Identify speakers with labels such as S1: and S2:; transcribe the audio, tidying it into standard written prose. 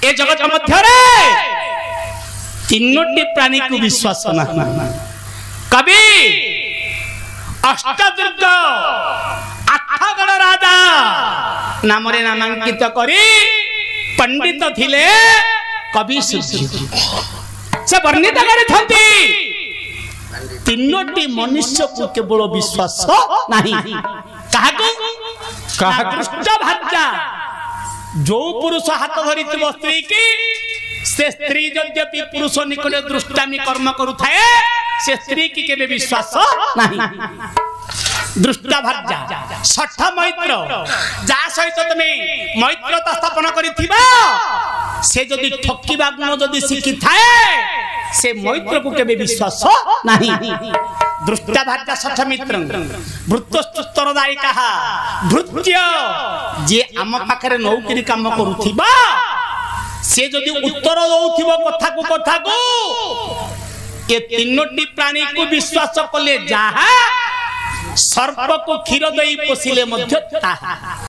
S1: ए जगत मध्य तीनोटी प्राणी को विश्वास ना कवि अष्टदुर्ग आठगड़ राजा नाम नामांकित करी पंडित थिले कवि से वर्णित करथंती तीनोटी मनुष्य को केवल विश्वास नहीं दृष्ट भाजा जो पुरुष हाथ धरी स्त्री की से स्त्री यद्यपि पुरुष निकट दृष्टामी कर्म करुथाए से स्त्री की केबे विश्वास नहीं दृष्टा भाजा सठ मैत्र जा सहित तुम मैत्रता स्थापन करिथिबा से जदि ठकिबा गुण जदि शिखि थाए से मैत्र को केबे विश्वास नहीं दृष्टा भाजा सठ मित्र भृत्योत्तरदायी कहा भृत्य जे आम पाखरे नौकरी काम करुथिबा से जदि उत्तर दउथिबो कथा को ए तीनोटी प्राणी को विश्वास कले जहा सर्प को क्षीर दई पोषिले मध्य ताहा।